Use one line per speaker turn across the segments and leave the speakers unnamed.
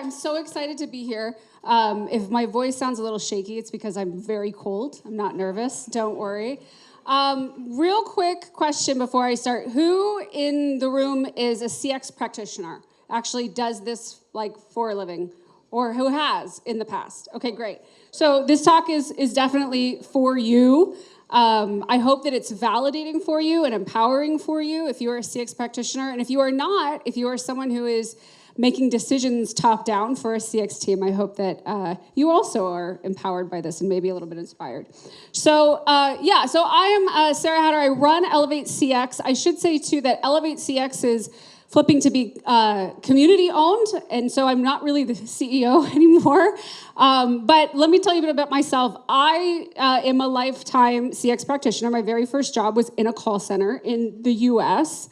I'm so excited to be here. If my voice sounds a little shaky, it's because I'm very cold. I'm not nervous, don't worry. Real quick question before I start. Who in the room is a CX practitioner? Actually does this like for a living? Or who has in the past? Okay, great. So this talk is definitely for you. I hope that it's validating for you and empowering for you if you're a CX practitioner. And if you are not, if you are someone who is making decisions top down for a CX team, I hope that you also are empowered by this and maybe a little bit inspired. So so I am Sarah Hatter. I run ElevateCX. I should say too that ElevateCX is flipping to be community owned, and so I'm not really the CEO anymore. But let me tell you a bit about myself. I am a lifetime CX practitioner. My very first job was in a call center in the US.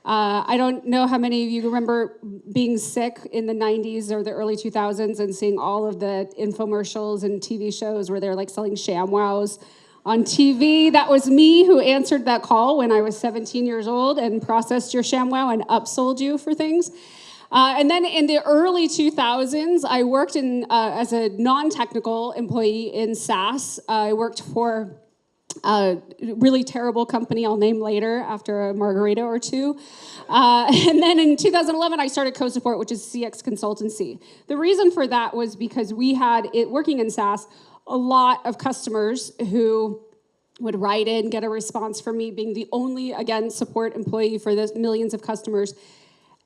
I don't know how many of you remember being sick in the 90s or the early 2000s and seeing all of the infomercials and TV shows where they're like selling ShamWows on TV. That was me who answered that call when I was 17 years old and processed your ShamWow and upsold you for things. And then in the early 2000s, I worked as a non-technical employee in SaaS. I worked for a really terrible company I'll name later after a margarita or two. And then in 2011, I started Co-Support, which is CX consultancy. The reason for that was because we had, working in SaaS, a lot of customers who would write in, get a response from me, being the only, again, support employee for the millions of customers,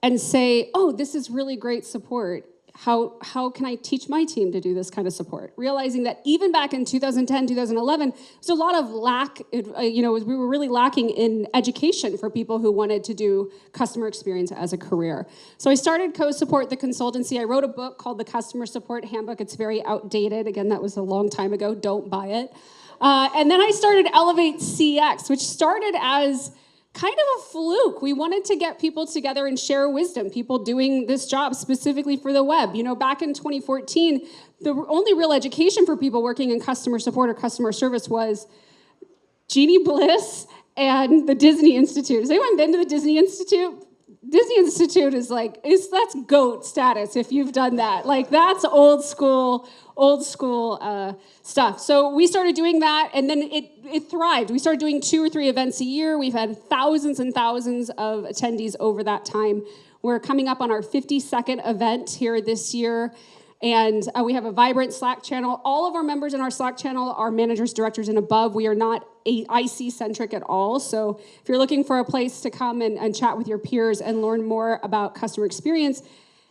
and say, oh, this is really great support. How can I teach my team to do this kind of support? Realizing that even back in 2010, 2011, there's a lot of lack, we were really lacking in education for people who wanted to do customer experience as a career. So I started Co-Support, the consultancy. I wrote a book called The Customer Support Handbook. It's very outdated. Again, that was a long time ago. Don't buy it. And then I started ElevateCX, which started as kind of a fluke. We wanted to get people together and share wisdom, people doing this job specifically for the web. You know, back in 2014, the only real education for people working in customer support or customer service was Jeannie Bliss and the Disney Institute. Has anyone been to the Disney Institute? Disney Institute is like, that's GOAT status if you've done that. Like, that's old school stuff. So we started doing that, and then it thrived. We started doing 2 or 3 events a year. We've had thousands and thousands of attendees over that time. We're coming up on our 52nd event here this year, and we have a vibrant Slack channel. All of our members in our Slack channel are managers, directors, and above. We are not IC-centric at all, so if you're looking for a place to come and chat with your peers and learn more about customer experience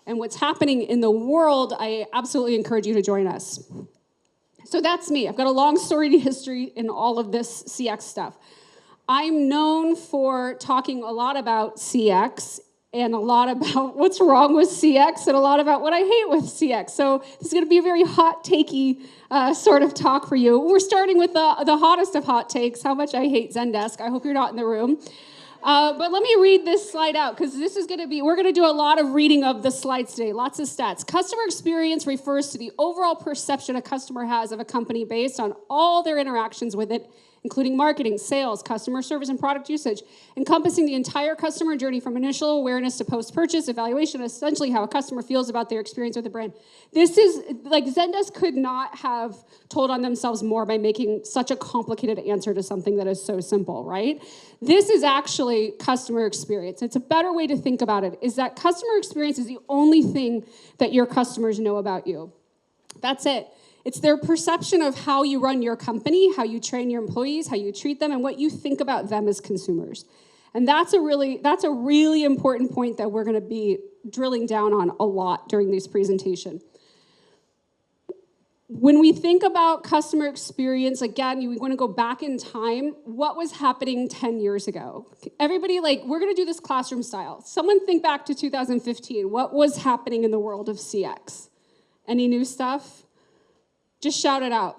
and what's happening in the world, I absolutely encourage you to join us. So that's me. I've got a long storied history in all of this CX stuff. I'm known for talking a lot about CX and a lot about what's wrong with CX and a lot about what I hate with CX. So this is going to be a very hot takey sort of talk for you. We're starting with the hottest of hot takes, how much I hate Zendesk. I hope you're not in the room. But let me read this slide out, because this is going to be, we're going to do a lot of reading of the slides today, lots of stats. Customer experience refers to the overall perception a customer has of a company based on all their interactions with it, including marketing, sales, customer service, and product usage, encompassing the entire customer journey from initial awareness to post-purchase evaluation, essentially how a customer feels about their experience with the brand. This is, like, Zendesk could not have told on themselves more by making such a complicated answer to something that is so simple, right? This is actually customer experience. It's a better way to think about it, is that customer experience is the only thing that your customers know about you. That's it. It's their perception of how you run your company, how you train your employees, how you treat them, and what you think about them as consumers. And that's a really important point that we're going to be drilling down on a lot during this presentation. When we think about customer experience, again, we want to go back in time. What was happening 10 years ago? Everybody, we're going to do this classroom style. Someone think back to 2015. What was happening in the world of CX? Any new stuff? Just shout it out.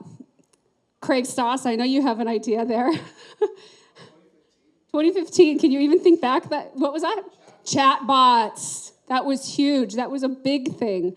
Craig Stoss, I know you have an idea there. 2015, can you even think back? What was that? Chatbots. That was huge. That was a big thing.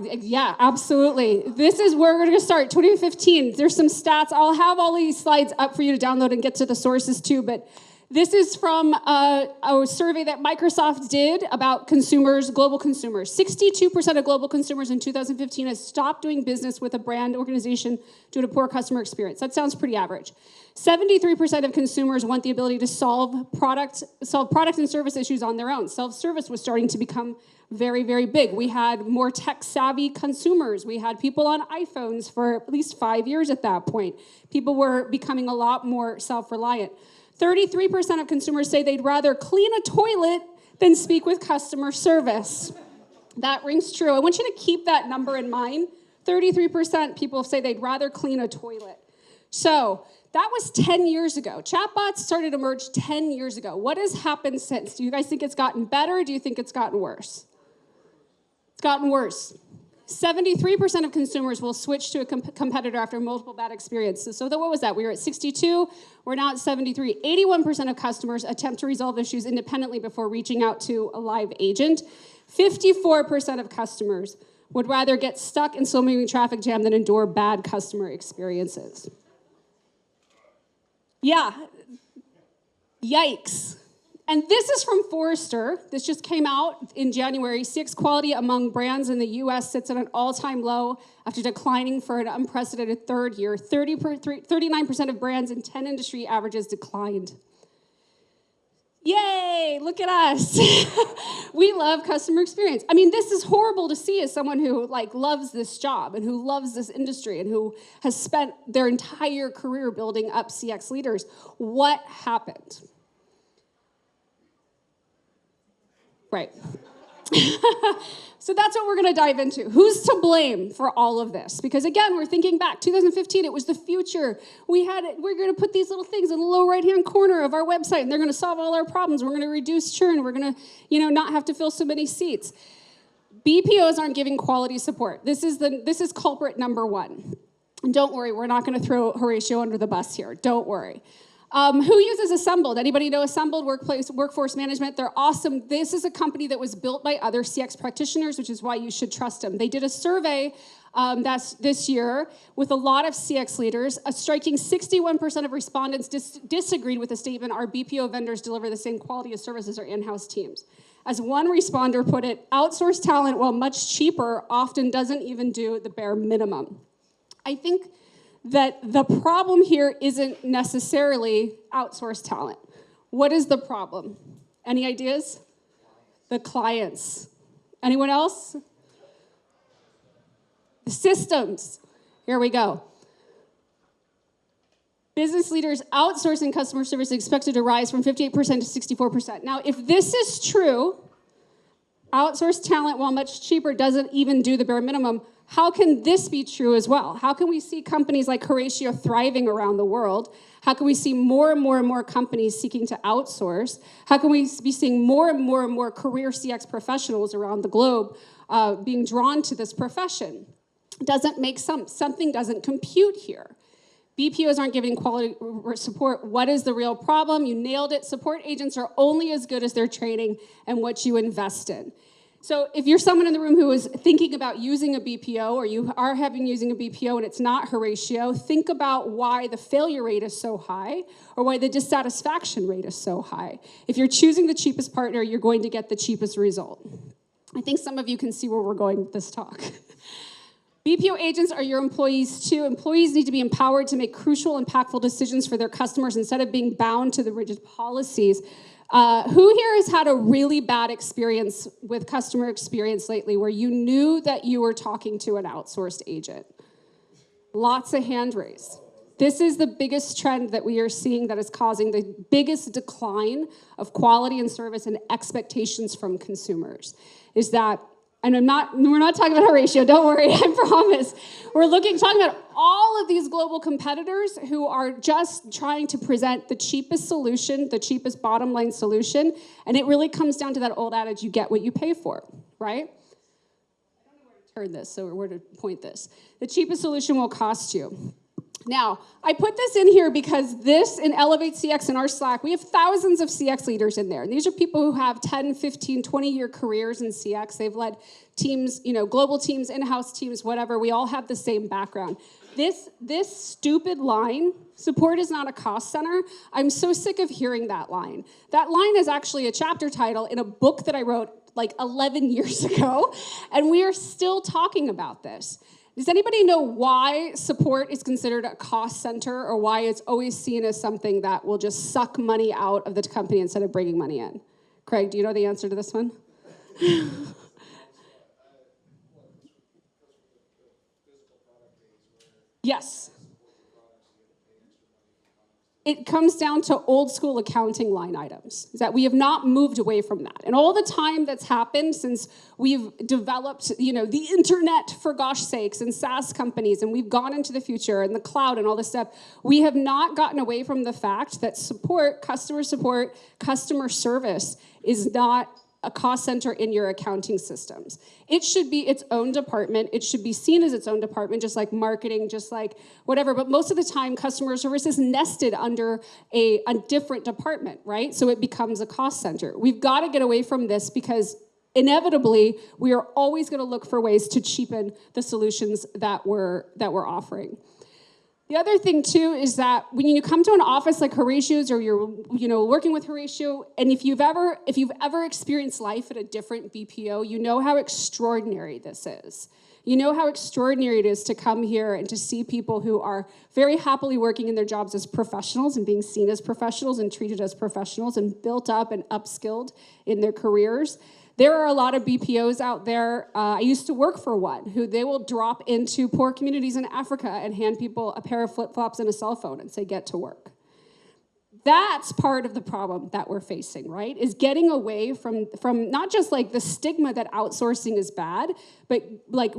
Yeah, absolutely. This is where we're going to start. 2015, there's some stats. I'll have all these slides up for you to download and get to the sources too, but This is from a survey that Microsoft did about consumers, global consumers. 62% of global consumers in 2015 has stopped doing business with a brand organization due to poor customer experience. That sounds pretty average. 73% of consumers want the ability to solve product and service issues on their own. Self-service was starting to become very, very big. We had more tech-savvy consumers. We had people on iPhones for at least 5 years at that point. People were becoming a lot more self-reliant. 33% of consumers say they'd rather clean a toilet than speak with customer service. That rings true. I want you to keep that number in mind. 33% people say they'd rather clean a toilet. So that was 10 years ago. Chatbots started to emerge 10 years ago. What has happened since? Do you guys think it's gotten better, or do you think it's gotten worse? It's gotten worse. 73% of consumers will switch to a competitor after multiple bad experiences. So what was that? We were at 62, we're now at 73. 81% of customers attempt to resolve issues independently before reaching out to a live agent. 54% of customers would rather get stuck in slow-moving traffic jam than endure bad customer experiences. Yeah, yikes. And this is from Forrester. This just came out in January. CX quality among brands in the US sits at an all-time low after declining for an unprecedented third year. 39% of brands in 10 industry averages declined. Yay, look at us. We love customer experience. I mean, this is horrible to see as someone who loves this job and who loves this industry and who has spent their entire career building up CX leaders. What happened? Right. So that's what we're going to dive into. Who's to blame for all of this? Because again, we're thinking back, 2015, it was the future. We're going to put these little things in the low right-hand corner of our website, and they're going to solve all our problems. We're going to reduce churn. We're going to, not have to fill so many seats. BPOs aren't giving quality support. This is culprit number one. And don't worry, we're not going to throw Horatio under the bus here. Don't worry. Who uses Assembled? Anybody know Assembled Workforce Management? They're awesome. This is a company that was built by other CX practitioners, which is why you should trust them. They did a survey this year with a lot of CX leaders. A striking 61% of respondents disagreed with the statement, our BPO vendors deliver the same quality of service as our in-house teams. As one responder put it, outsourced talent, while much cheaper, often doesn't even do the bare minimum. I think that the problem here isn't necessarily outsourced talent. What is the problem? Any ideas? The clients. Anyone else? The systems. Here we go. Business leaders outsourcing customer service is expected to rise from 58% to 64%. Now, if this is true, outsourced talent, while much cheaper, doesn't even do the bare minimum. How can this be true as well? How can we see companies like Horatio thriving around the world? How can we see more and more and more companies seeking to outsource? How can we be seeing more and more and more career CX professionals around the globe being drawn to this profession? Doesn't make something doesn't compute here. BPOs aren't giving quality support. What is the real problem? You nailed it. Support agents are only as good as their training and what you invest in. So if you're someone in the room who is thinking about using a BPO, or you are using a BPO and it's not Horatio, think about why the failure rate is so high or why the dissatisfaction rate is so high. If you're choosing the cheapest partner, you're going to get the cheapest result. I think some of you can see where we're going with this talk. BPO agents are your employees too. Employees need to be empowered to make crucial, impactful decisions for their customers instead of being bound to the rigid policies. Who here has had a really bad experience with customer experience lately where you knew that you were talking to an outsourced agent? Lots of hand raise. This is the biggest trend that we are seeing that is causing the biggest decline of quality and service and expectations from consumers. Is that, and we're not talking about Horatio, don't worry, I promise. We're talking about all of these global competitors who are just trying to present the cheapest solution, the cheapest bottom line solution, and it really comes down to that old adage, you get what you pay for, right? I don't know where to turn this, or where to point this. The cheapest solution will cost you. Now, I put this in here because this, in ElevateCX in our Slack, we have thousands of CX leaders in there. And these are people who have 10, 15, 20-year careers in CX. They've led teams, global teams, in-house teams, whatever. We all have the same background. This stupid line, support is not a cost center, I'm so sick of hearing that line. That line is actually a chapter title in a book that I wrote like 11 years ago, and we are still talking about this. Does anybody know why support is considered a cost center, or why it's always seen as something that will just suck money out of the company instead of bringing money in? Craig, do you know the answer to this one? Yes. It comes down to old school accounting line items, is that we have not moved away from that. And all the time that's happened since we've developed, the internet, for gosh sakes, and SaaS companies, and we've gone into the future and the cloud and all this stuff, we have not gotten away from the fact that support, customer service is not a cost center in your accounting systems. It should be its own department. It should be seen as its own department, just like marketing, just like whatever. But most of the time, customer service is nested under a different department, right? So it becomes a cost center. We've got to get away from this because inevitably, we are always going to look for ways to cheapen the solutions that we're offering. The other thing too is that when you come to an office like Horatio's, or you're working with Horatio, and if you've ever experienced life at a different BPO, you know how extraordinary this is. You know how extraordinary it is to come here and to see people who are very happily working in their jobs as professionals and being seen as professionals and treated as professionals and built up and upskilled in their careers. There are a lot of BPOs out there. I used to work for one who they will drop into poor communities in Africa and hand people a pair of flip-flops and a cell phone and say, get to work. That's part of the problem that we're facing, right? Is getting away from not just like the stigma that outsourcing is bad, but like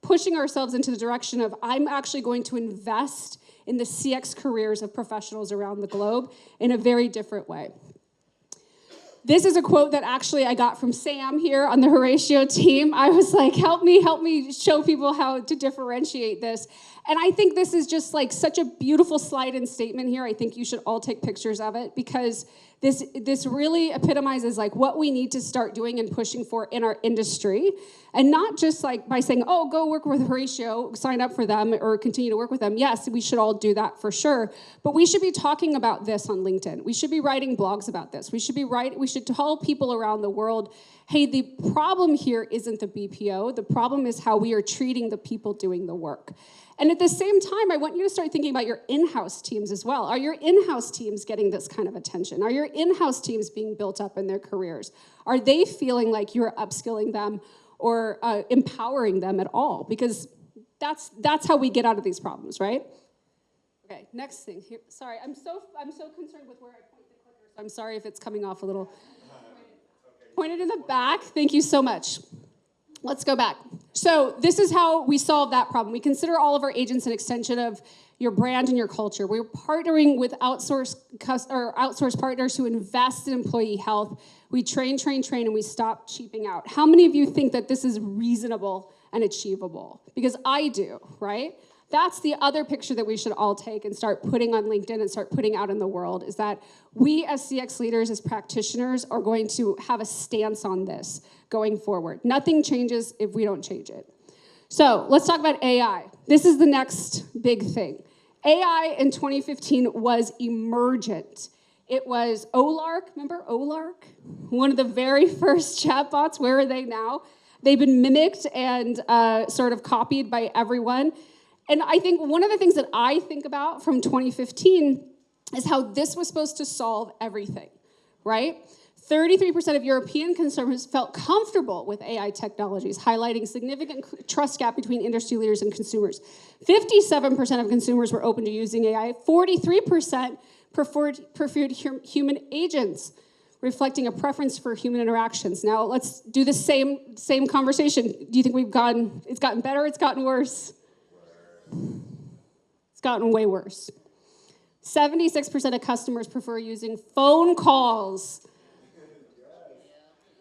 pushing ourselves into the direction of I'm actually going to invest in the CX careers of professionals around the globe in a very different way. This is a quote that actually I got from Sam here on the Horatio team. I was like, help me show people how to differentiate this. And I think this is just like such a beautiful slide and statement here. I think you should all take pictures of it because this really epitomizes like what we need to start doing and pushing for in our industry. And not just like by saying, oh, go work with Horatio, sign up for them or continue to work with them. Yes, we should all do that for sure. But we should be talking about this on LinkedIn. We should be writing blogs about this. We should tell people around the world, hey, the problem here isn't the BPO. The problem is how we are treating the people doing the work. And at the same time, I want you to start thinking about your in-house teams as well. Are your in-house teams getting this kind of attention? Are your in-house teams being built up in their careers? Are they feeling like you're upskilling them or empowering them at all? Because that's how we get out of these problems, right? Okay, next thing. Here, sorry, I'm so concerned with where I point the clicker, so I'm sorry if it's coming off a little. Pointed in the back. Thank you so much. Let's go back. So this is how we solve that problem. We consider all of our agents an extension of your brand and your culture. We're partnering with outsource partners who invest in employee health. We train, and we stop cheaping out. How many of you think that this is reasonable and achievable? Because I do, right? That's the other picture that we should all take and start putting on LinkedIn and start putting out in the world, is that we as CX leaders, as practitioners, are going to have a stance on this going forward. Nothing changes if we don't change it. So let's talk about AI. This is the next big thing. AI in 2015 was emergent. It was OLARC, remember OLARC? One of the very first chatbots. Where are they now? They've been mimicked and sort of copied by everyone. And I think one of the things that I think about from 2015 is how this was supposed to solve everything, right? 33% of European consumers felt comfortable with AI technologies, highlighting significant trust gap between industry leaders and consumers. 57% of consumers were open to using AI. 43% preferred human agents, reflecting a preference for human interactions. Now let's do the same conversation. Do you think it's gotten better, it's gotten worse? It's gotten way worse. 76% of customers prefer using phone calls.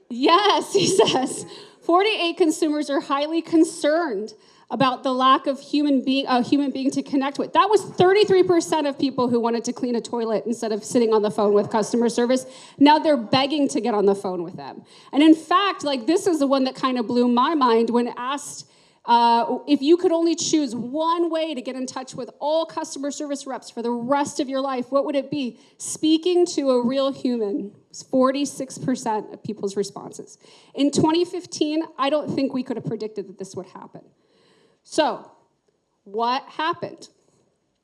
Yes, he says. 48 consumers are highly concerned about the lack of a human being to connect with. That was 33% of people who wanted to clean a toilet instead of sitting on the phone with customer service. Now they're begging to get on the phone with them. And in fact, like this is the one that kind of blew my mind when asked If you could only choose one way to get in touch with all customer service reps for the rest of your life, what would it be? Speaking to a real human. It's 46% of people's responses. In 2015, I don't think we could have predicted that this would happen. So, what happened?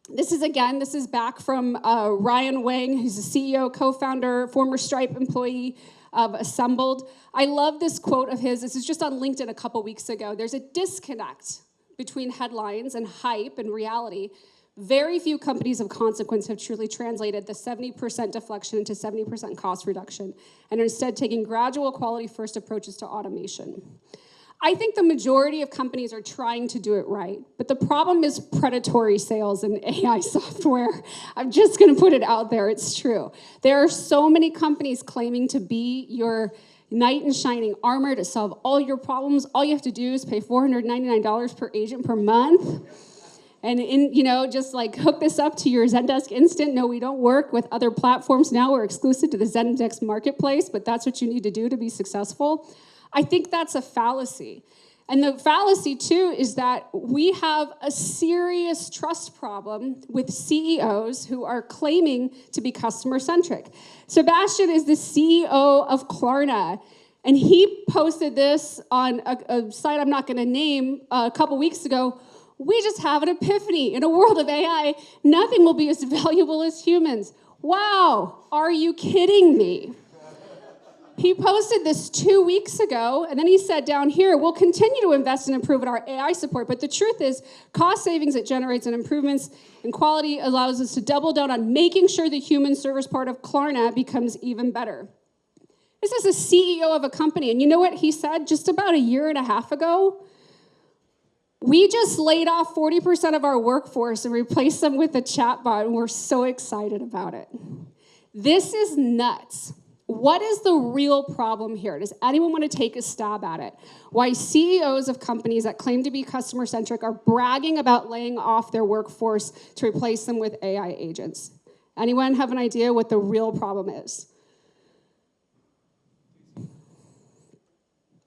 This is back from Ryan Wang, who's the CEO, co-founder, former Stripe employee of Assembled. I love this quote of his. This is just on LinkedIn a couple weeks ago. There's a disconnect between headlines and hype and reality. Very few companies of consequence have truly translated the 70% deflection into 70% cost reduction, and are instead taking gradual quality-first approaches to automation. I think the majority of companies are trying to do it right, but the problem is predatory sales in AI software. I'm just gonna put it out there, it's true. There are so many companies claiming to be your knight in shining armor to solve all your problems. All you have to do is pay $499 per agent per month. And just like hook this up to your Zendesk Instant. No, we don't work with other platforms now. We're exclusive to the Zendesk Marketplace, but that's what you need to do to be successful. I think that's a fallacy. And the fallacy, too, is that we have a serious trust problem with CEOs who are claiming to be customer-centric. Sebastian is the CEO of Klarna, and he posted this on a site I'm not going to name a couple weeks ago. We just have an epiphany. In a world of AI, nothing will be as valuable as humans. Wow, are you kidding me? He posted this 2 weeks ago, and then he said down here, we'll continue to invest and improve in our AI support, but the truth is, cost savings it generates and improvements in quality allows us to double down on making sure the human service part of Klarna becomes even better. This is a CEO of a company, and you know what he said just about a year and a half ago? We just laid off 40% of our workforce and replaced them with a chatbot, and we're so excited about it. This is nuts. What is the real problem here? Does anyone want to take a stab at it? Why CEOs of companies that claim to be customer-centric are bragging about laying off their workforce to replace them with AI agents? Anyone have an idea what the real problem is?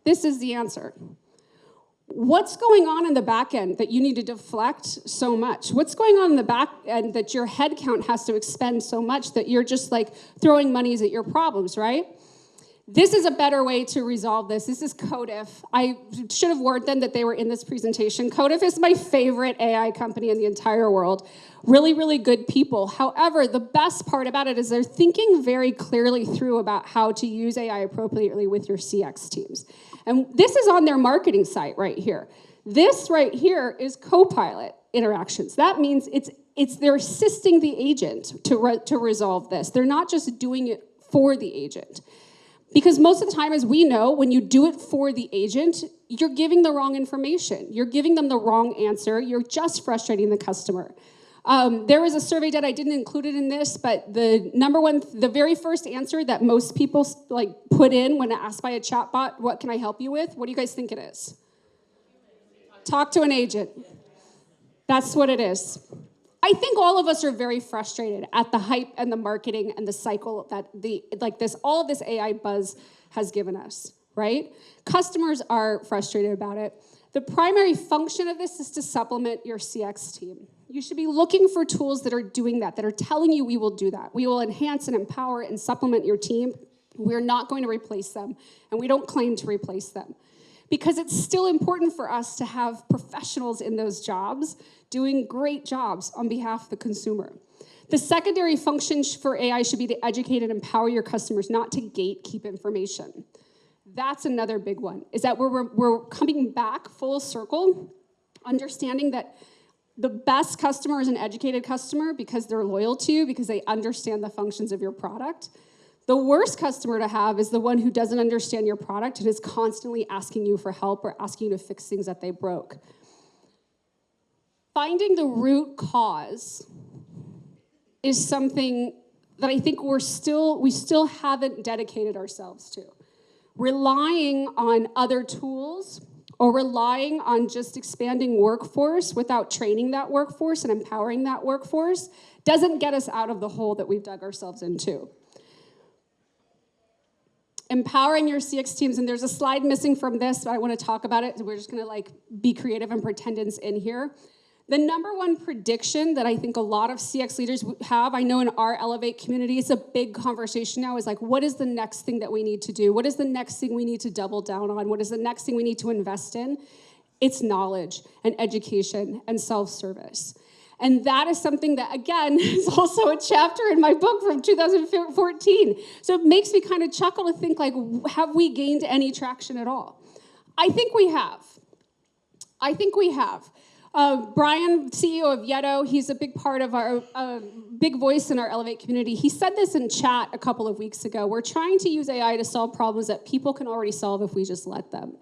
This is the answer. What's going on in the back end that you need to deflect so much? What's going on in the back end that your headcount has to expend so much that you're just like throwing monies at your problems, right? This is a better way to resolve this. This is Codif. I should have warned them that they were in this presentation. Codif is my favorite AI company in the entire world. Really, really good people. However, the best part about it is they're thinking very clearly through about how to use AI appropriately with your CX teams. And this is on their marketing site right here. This right here is Copilot interactions. That means they're assisting the agent to resolve this. They're not just doing it for the agent. Because most of the time, as we know, when you do it for the agent, you're giving the wrong information. You're giving them the wrong answer. You're just frustrating the customer. There was a survey done, I didn't include it in this, but the very first answer that most people put in when asked by a chatbot, what can I help you with? What do you guys think it is? Talk to an agent. That's what it is. I think all of us are very frustrated at the hype and the marketing and the cycle that all of this AI buzz has given us, right? Customers are frustrated about it. The primary function of this is to supplement your CX team. You should be looking for tools that are doing that are telling you we will do that. We will enhance and empower and supplement your team. We're not going to replace them, and we don't claim to replace them. Because it's still important for us to have professionals in those jobs doing great jobs on behalf of the consumer. The secondary function for AI should be to educate and empower your customers, not to gatekeep information. That's another big one, is that we're coming back full circle, understanding that the best customer is an educated customer because they're loyal to you, because they understand the functions of your product. The worst customer to have is the one who doesn't understand your product and is constantly asking you for help or asking you to fix things that they broke. Finding the root cause is something that I think we still haven't dedicated ourselves to. Relying on other tools or relying on just expanding workforce without training that workforce and empowering that workforce doesn't get us out of the hole that we've dug ourselves into. empowering your CX teams, and there's a slide missing from this, but I want to talk about it. We're just going to like be creative and pretend it's in here. The number one prediction that I think a lot of CX leaders have, I know in our Elevate community, it's a big conversation now, is like, what is the next thing that we need to do? What is the next thing we need to double down on? What is the next thing we need to invest in? It's knowledge and education and self-service. And that is something that, again, is also a chapter in my book from 2014. So it makes me kind of chuckle to think, like, have we gained any traction at all? I think we have. Brian, CEO of Yetto, he's a big part of our, big voice in our Elevate community. He said this in chat a couple of weeks ago. We're trying to use AI to solve problems that people can already solve if we just let them.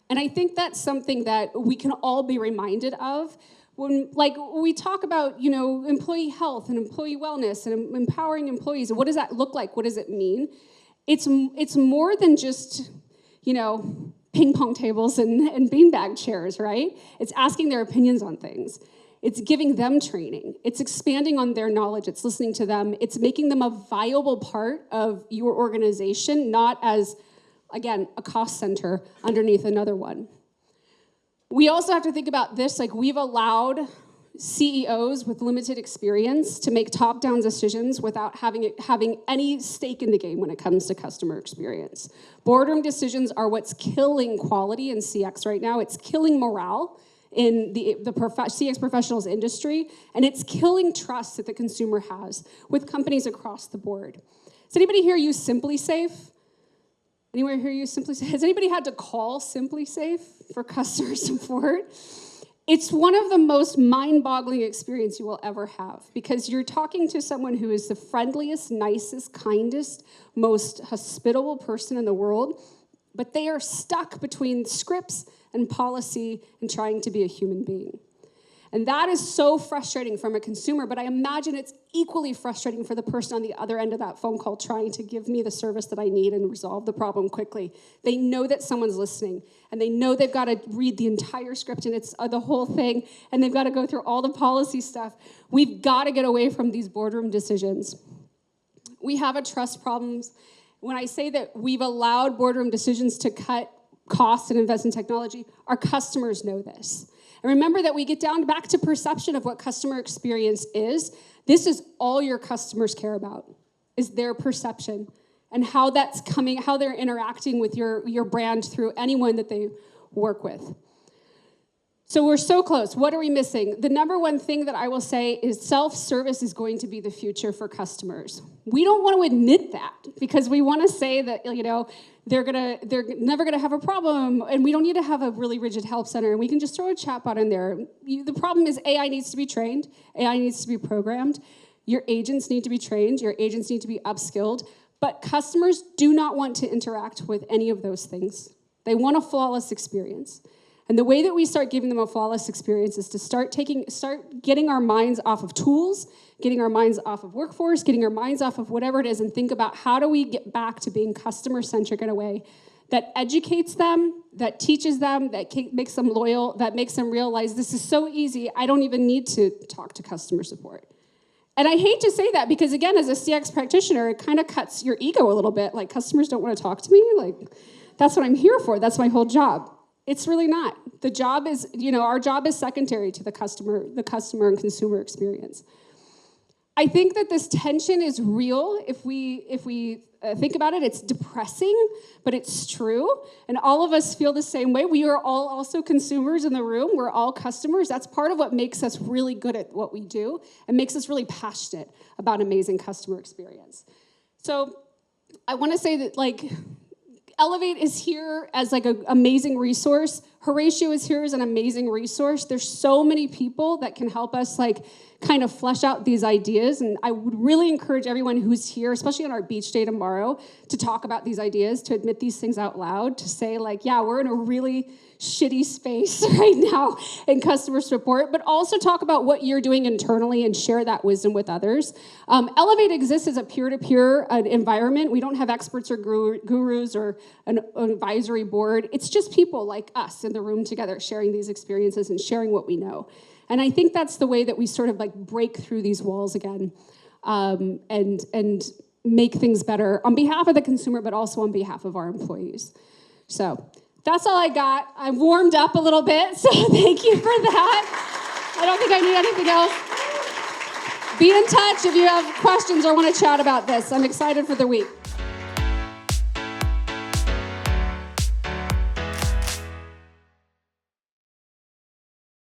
And I think that's something that we can all be reminded of. When we talk about, employee health and employee wellness and empowering employees, what does that look like? What does it mean? It's more than just, ping pong tables and beanbag chairs, right? It's asking their opinions on things. It's giving them training. It's expanding on their knowledge. It's listening to them. It's making them a viable part of your organization, not as, again, a cost center underneath another one. We also have to think about this, like we've allowed CEOs with limited experience to make top-down decisions without having any stake in the game when it comes to customer experience. Boardroom decisions are what's killing quality in CX right now. It's killing morale in the CX professionals industry, and it's killing trust that the consumer has with companies across the board. Does anybody here use SimpliSafe? Anyone here use SimpliSafe? Has anybody had to call SimpliSafe for customer support? It's one of the most mind-boggling experiences you will ever have because you're talking to someone who is the friendliest, nicest, kindest, most hospitable person in the world, but they are stuck between scripts and policy and trying to be a human being. And that is so frustrating from a consumer, but I imagine it's equally frustrating for the person on the other end of that phone call trying to give me the service that I need and resolve the problem quickly. They know that someone's listening, and they know they've got to read the entire script, and it's the whole thing, and they've got to go through all the policy stuff. We've got to get away from these boardroom decisions. We have a trust problem. When I say that we've allowed boardroom decisions to cut costs and invest in technology, our customers know this. And remember that we get down back to perception of what customer experience is. This is all your customers care about, is their perception and how that's coming, how they're interacting with your brand through anyone that they work with. So we're so close. What are we missing? The number one thing that I will say is self-service is going to be the future for customers. We don't want to admit that because we want to say that, they're never gonna have a problem, and we don't need to have a really rigid help center, and we can just throw a chatbot in there. The problem is AI needs to be trained, AI needs to be programmed, your agents need to be trained, your agents need to be upskilled, but customers do not want to interact with any of those things. They want a flawless experience. And the way that we start giving them a flawless experience is to start getting our minds off of tools, getting our minds off of workforce, getting our minds off of whatever it is, and think about how do we get back to being customer-centric in a way that educates them, that teaches them, that makes them loyal, that makes them realize this is so easy, I don't even need to talk to customer support. And I hate to say that because, again, as a CX practitioner, it kind of cuts your ego a little bit. Like, customers don't want to talk to me? Like, that's what I'm here for. That's my whole job. It's really not. The job is, our job is secondary to the customer and consumer experience. I think that this tension is real. If we think about it, it's depressing, but it's true. And all of us feel the same way. We are all also consumers in the room. We're all customers. That's part of what makes us really good at what we do and makes us really passionate about amazing customer experience. So I want to say that, Elevate is here as an amazing resource. Horatio is here as an amazing resource. There's so many people that can help us kind of flesh out these ideas. And I would really encourage everyone who's here, especially on our beach day tomorrow, to talk about these ideas, to admit these things out loud, to say yeah, we're in a really shitty space right now in customer support, but also talk about what you're doing internally and share that wisdom with others. Elevate exists as a peer-to-peer environment. We don't have experts or gurus or an advisory board. It's just people like us in the room together sharing these experiences and sharing what we know. And I think that's the way that we sort of break through these walls again and make things better on behalf of the consumer, but also on behalf of our employees. So that's all I got. I warmed up a little bit, so thank you for that. I don't think I need anything else. Be in touch if you have questions or want to chat about this. I'm excited for the week.